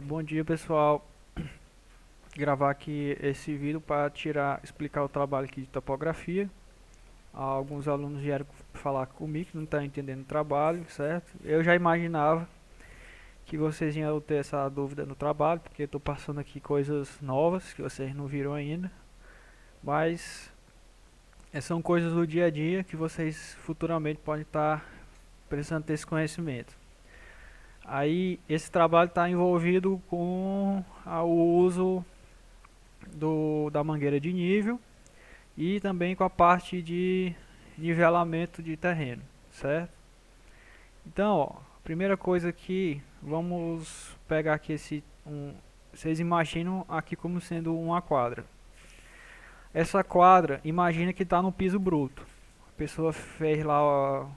Bom dia, pessoal. Gravar aqui esse vídeo para explicar o trabalho aqui de topografia. Alguns alunos vieram falar comigo que não estão entendendo o trabalho, certo? Eu já imaginava que vocês iam ter essa dúvida no trabalho, porque eu estou passando aqui coisas novas que vocês não viram ainda. Mas são coisas do dia a dia que vocês futuramente podem estar precisando ter esse conhecimento. Aí esse trabalho está envolvido com o uso da mangueira de nível e também com a parte de nivelamento de terreno, certo? Então, ó, primeira coisa aqui, vamos pegar aqui vocês imaginam aqui como sendo uma quadra. Essa quadra, imagina que está no piso bruto. A pessoa fez lá, ó,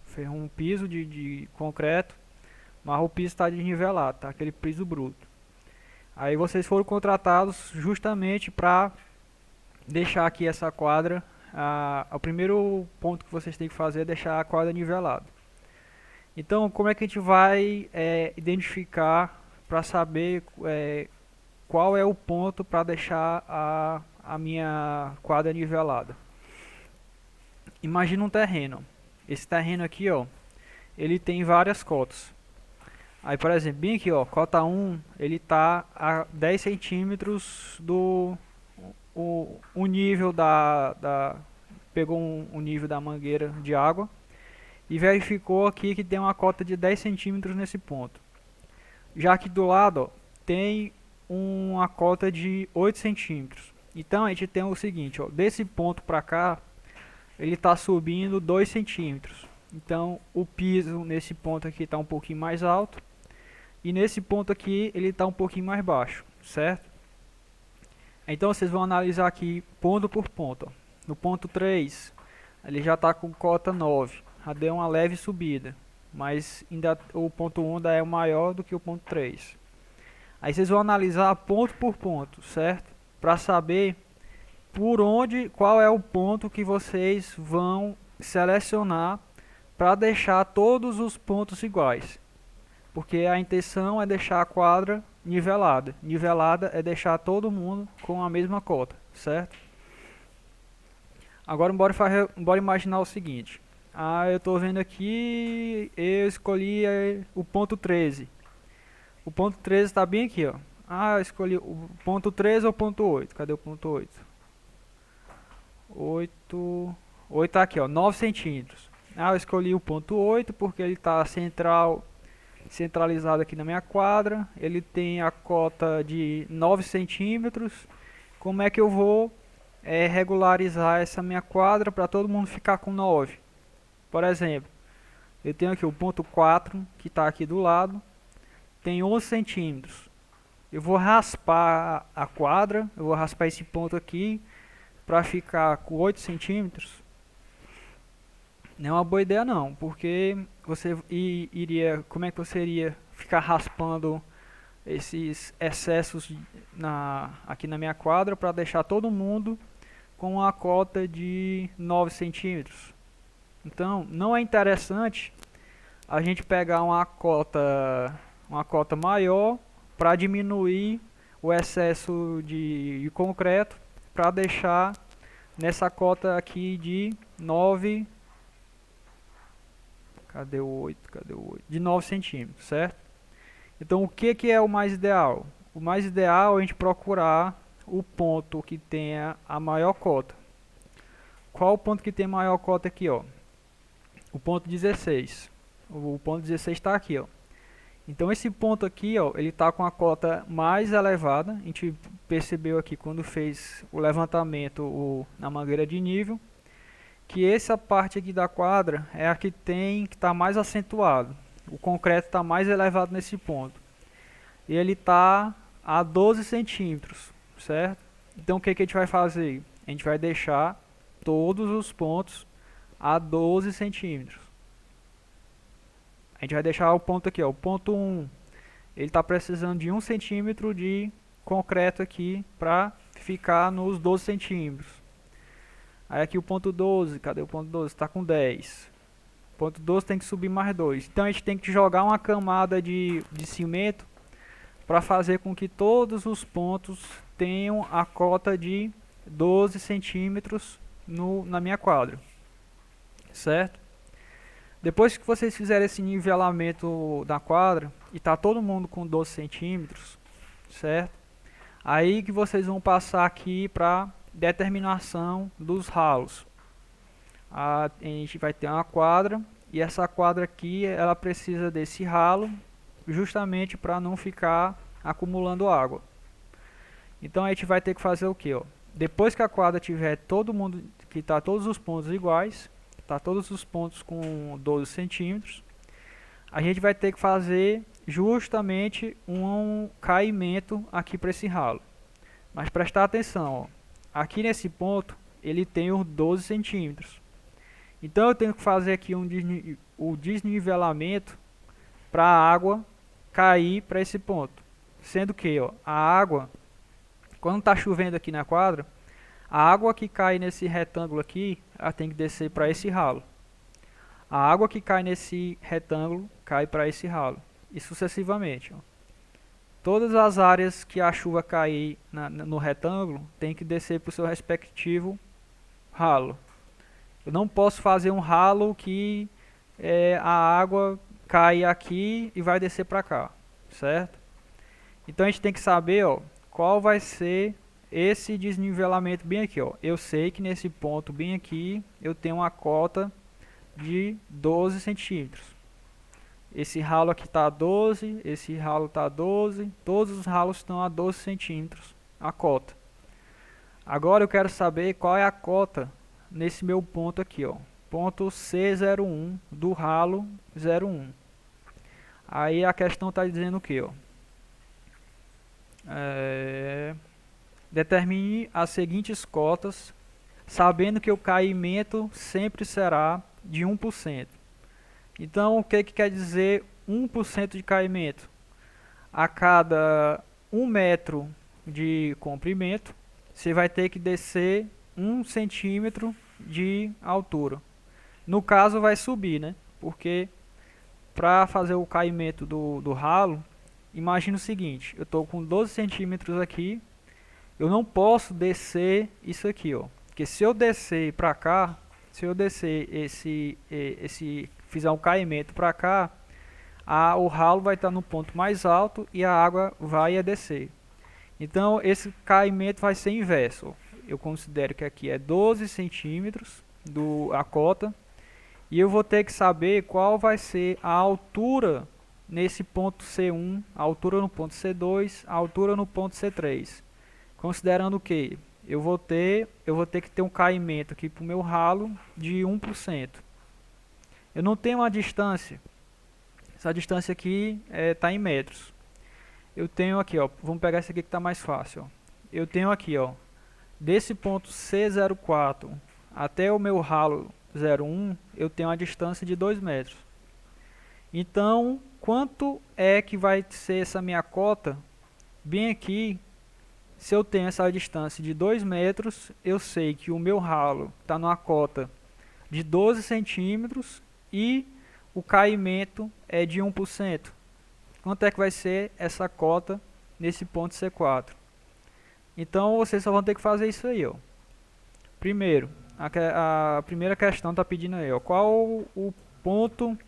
fez um piso de concreto, mas o piso está desnivelado, tá? Aquele piso bruto. Aí vocês foram contratados justamente para deixar aqui essa quadra. O primeiro ponto que vocês têm que fazer é deixar a quadra nivelada. Então, como é que a gente vai identificar para saber qual é o ponto para deixar a minha quadra nivelada? Imagina um terreno. Esse terreno aqui, ó, ele tem várias cotas. Aí, por exemplo, bem aqui, ó, cota 1, ele está a 10 centímetros do o nível pegou um nível da mangueira de água e verificou aqui que tem uma cota de 10 centímetros nesse ponto. Já aqui do lado, ó, tem uma cota de 8 centímetros. Então a gente tem o seguinte, ó, desse ponto para cá, ele está subindo 2 centímetros. Então o piso nesse ponto aqui está um pouquinho mais alto e nesse ponto aqui ele está um pouquinho mais baixo, certo? Então vocês vão analisar aqui ponto por ponto. Ó. No ponto 3, ele já está com cota 9, já deu uma leve subida, mas ainda, o ponto 1 ainda é maior do que o ponto 3. Aí vocês vão analisar ponto por ponto, certo? Para saber qual é o ponto que vocês vão selecionar para deixar todos os pontos iguais. Porque a intenção é deixar a quadra nivelada. Nivelada é deixar todo mundo com a mesma cota, certo? Agora bora imaginar o seguinte. Eu estou vendo aqui, eu escolhi o ponto 13. O ponto 13 está bem aqui, ó. Eu escolhi o ponto 13 ou o ponto 8. Cadê o ponto 8? 8 está aqui, ó, 9 centímetros. Eu escolhi o ponto 8 porque ele está centralizado aqui na minha quadra. Ele tem a cota de 9 centímetros. Como é que eu vou regularizar essa minha quadra para todo mundo ficar com 9? Por exemplo, eu tenho aqui o ponto 4 que está aqui do lado, tem 11 centímetros. Eu vou raspar a quadra, eu vou raspar esse ponto aqui para ficar com 8 centímetros. Não é uma boa ideia não, porque como é que você iria ficar raspando esses excessos aqui na minha quadra para deixar todo mundo com uma cota de 9 centímetros? Então, não é interessante a gente pegar uma cota maior para diminuir o excesso de concreto para deixar nessa cota aqui de 9. Cadê o 8? Cadê o 8? De 9 centímetros, certo? Então, o que é o mais ideal? O mais ideal é a gente procurar o ponto que tenha a maior cota. Qual o ponto que tem a maior cota aqui, ó? O ponto 16. O ponto 16 está aqui, ó. Então esse ponto aqui, ó, ele está com a cota mais elevada. A gente percebeu aqui quando fez o levantamento na mangueira de nível, que essa parte aqui da quadra é a que está mais acentuado. O concreto está mais elevado nesse ponto. E ele está a 12 centímetros, certo? Então o que a gente vai fazer? A gente vai deixar todos os pontos a 12 centímetros. A gente vai deixar o ponto aqui, ó, o ponto 1. Ele está precisando de 1 centímetro de concreto aqui para ficar nos 12 centímetros. Aí aqui o ponto 12, cadê o ponto 12? Está com 10. O ponto 12 tem que subir mais 2. Então a gente tem que jogar uma camada de cimento para fazer com que todos os pontos tenham a cota de 12 centímetros na minha quadra, certo? Depois que vocês fizerem esse nivelamento da quadra e tá todo mundo com 12 centímetros, certo? Aí que vocês vão passar aqui para determinação dos ralos. A gente vai ter uma quadra e essa quadra aqui ela precisa desse ralo justamente para não ficar acumulando água. Então a gente vai ter que fazer o que? Depois que a quadra tiver todo mundo, que está todos os pontos iguais, tá todos os pontos com 12 centímetros, a gente vai ter que fazer justamente um caimento aqui para esse ralo. Mas prestar atenção, aqui nesse ponto ele tem os 12 centímetros. Então eu tenho que fazer aqui o desnivelamento para a água cair para esse ponto. Sendo que a água, quando está chovendo aqui na quadra, a água que cai nesse retângulo aqui, ela tem que descer para esse ralo. A água que cai nesse retângulo cai para esse ralo. E sucessivamente. Todas as áreas que a chuva cair no retângulo tem que descer para o seu respectivo ralo. Eu não posso fazer um ralo que a água cai aqui e vai descer para cá, certo? Então a gente tem que saber qual vai ser esse desnivelamento bem aqui. Eu sei que nesse ponto bem aqui eu tenho uma cota de 12 centímetros. Esse ralo aqui está a 12, esse ralo está a 12, todos os ralos estão a 12 centímetros, a cota. Agora eu quero saber qual é a cota nesse meu ponto aqui, ponto C01 do ralo 01. Aí a questão está dizendo o que? Determine as seguintes cotas, sabendo que o caimento sempre será de 1%. Então, o que quer dizer 1% de caimento? A cada 1 metro de comprimento, você vai ter que descer 1 centímetro de altura. No caso, vai subir, né? Porque para fazer o caimento do ralo, imagina o seguinte, eu estou com 12 centímetros aqui, eu não posso descer isso aqui, porque se eu descer para cá, se eu descer fizer um caimento para cá, o ralo vai estar no ponto mais alto e a água vai descer. Então esse caimento vai ser inverso. Eu considero que aqui é 12 centímetros a cota e eu vou ter que saber qual vai ser a altura nesse ponto C1, a altura no ponto C2, a altura no ponto C3. Considerando que eu vou ter que ter um caimento aqui para o meu ralo de 1%. Eu não tenho uma distância. Essa distância aqui está em metros. Eu tenho aqui, vamos pegar esse aqui que está mais fácil. Eu tenho aqui, desse ponto C04 até o meu ralo 01, eu tenho uma distância de 2 metros. Então, quanto é que vai ser essa minha cota? Bem aqui, se eu tenho essa distância de 2 metros, eu sei que o meu ralo está numa cota de 12 centímetros e o caimento é de 1%. Quanto é que vai ser essa cota nesse ponto C4? Então vocês só vão ter que fazer isso aí. Primeiro, a primeira questão está pedindo aí, qual o ponto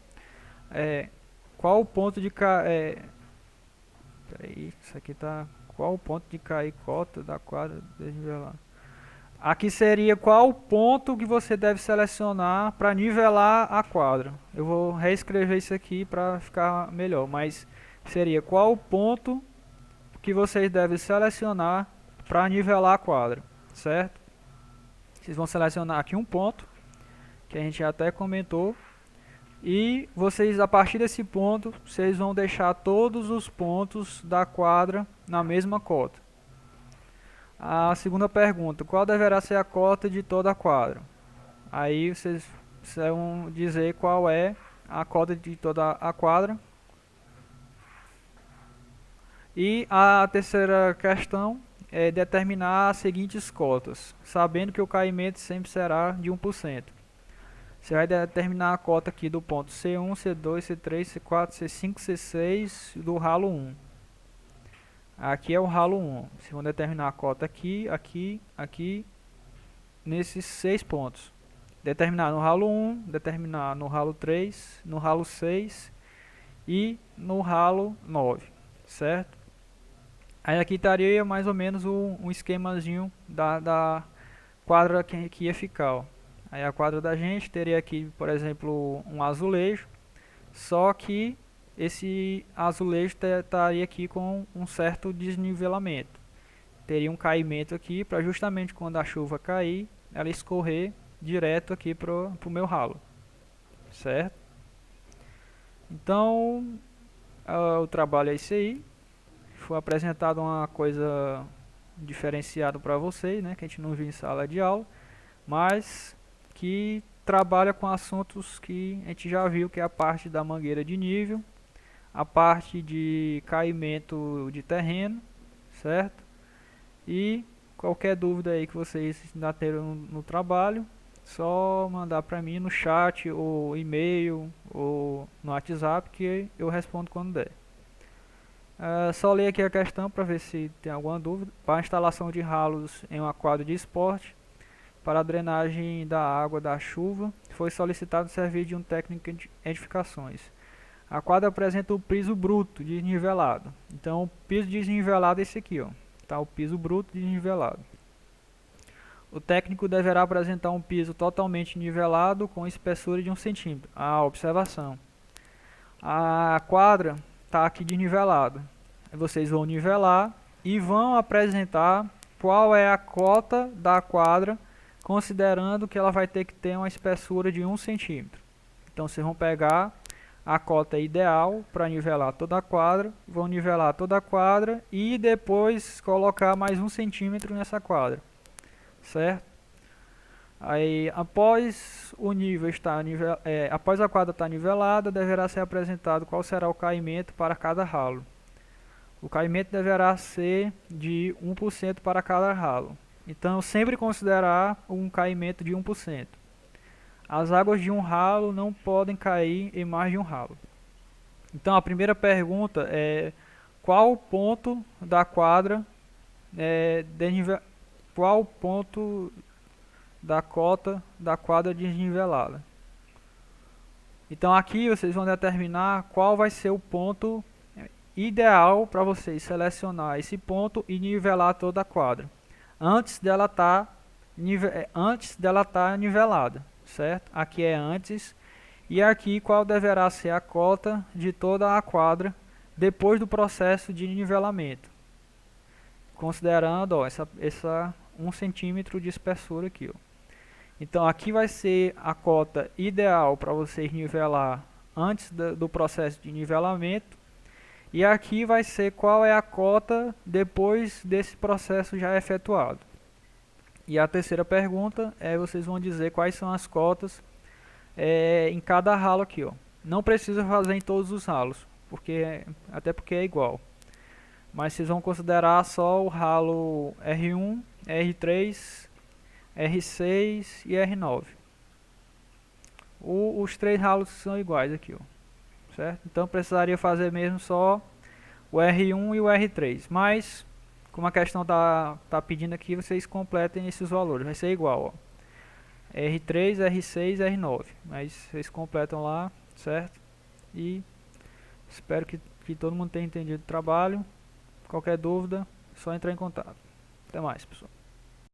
de peraí, isso aqui tá, qual o ponto de cair cota da quadra desnivelar? Aqui seria qual o ponto que você deve selecionar para nivelar a quadra. Eu vou reescrever isso aqui para ficar melhor, mas seria qual o ponto que vocês devem selecionar para nivelar a quadra, certo? Vocês vão selecionar aqui um ponto, que a gente até comentou, e vocês, a partir desse ponto, vocês vão deixar todos os pontos da quadra na mesma cota. A segunda pergunta, qual deverá ser a cota de toda a quadra? Aí vocês vão dizer qual é a cota de toda a quadra. E a terceira questão é determinar as seguintes cotas, sabendo que o caimento sempre será de 1%. Você vai determinar a cota aqui do ponto C1, C2, C3, C4, C5, C6 do ralo 1. Aqui é o ralo 1. Vocês vão determinar a cota aqui, aqui, aqui, nesses 6 pontos. Determinar no ralo 1, determinar no ralo 3, no ralo 6 e no ralo 9, certo? Aí aqui estaria mais ou menos um esquemazinho da quadra que ia ficar, ó. Aí a quadra da gente teria aqui, por exemplo, um azulejo, só que esse azulejo estaria aqui com um certo desnivelamento. Teria um caimento aqui para justamente quando a chuva cair, ela escorrer direto aqui pro meu ralo, certo? Então, o trabalho é esse aí. Foi apresentado uma coisa diferenciada para vocês, né, que a gente não viu em sala de aula, mas que trabalha com assuntos que a gente já viu, que é a parte da mangueira de nível, a parte de caimento de terreno, certo? E qualquer dúvida aí que vocês ainda terem no trabalho, só mandar para mim no chat, ou e-mail, ou no WhatsApp, que eu respondo quando der. Só ler aqui a questão para ver se tem alguma dúvida. Para a instalação de ralos em uma quadra de esporte, para a drenagem da água da chuva, foi solicitado o serviço de um técnico de edificações. A quadra apresenta o piso bruto desnivelado. Então, o piso desnivelado é esse aqui, ó. Tá, o piso bruto desnivelado. O técnico deverá apresentar um piso totalmente nivelado com espessura de 1 centímetro. Observação. A quadra está aqui desnivelada. Vocês vão nivelar e vão apresentar qual é a cota da quadra, considerando que ela vai ter que ter uma espessura de 1 centímetro. Então vocês vão pegar a cota ideal para nivelar toda a quadra, vão nivelar toda a quadra e depois colocar mais 1 centímetro nessa quadra, certo? Aí, após o nível estar após a quadra estar nivelada, deverá ser apresentado qual será o caimento para cada ralo. O caimento deverá ser de 1% para cada ralo. Então, sempre considerar um caimento de 1%. As águas de um ralo não podem cair em mais de um ralo. Então, a primeira pergunta é: qual ponto da quadra qual ponto da cota da quadra desnivelada? Então, aqui vocês vão determinar qual vai ser o ponto ideal para vocês selecionar esse ponto e nivelar toda a quadra antes dela estar nivelada, certo? Aqui é antes, e aqui qual deverá ser a cota de toda a quadra depois do processo de nivelamento, considerando, ó, essa 1 centímetro de espessura aqui, ó. Então aqui vai ser a cota ideal para vocês nivelar antes do processo de nivelamento, e aqui vai ser qual é a cota depois desse processo já efetuado. E a terceira pergunta é: vocês vão dizer quais são as cotas em cada ralo aqui, ó. Não precisa fazer em todos os ralos, até porque é igual. Mas vocês vão considerar só o ralo R1, R3, R6 e R9. Os 3 ralos são iguais aqui, ó. Certo? Então precisaria fazer mesmo só o R1 e o R3, mas como a questão tá pedindo aqui, vocês completem esses valores, vai ser igual, ó. R3, R6, R9, mas vocês completam lá, certo? E espero que todo mundo tenha entendido o trabalho. Qualquer dúvida, só entrar em contato. Até mais, pessoal.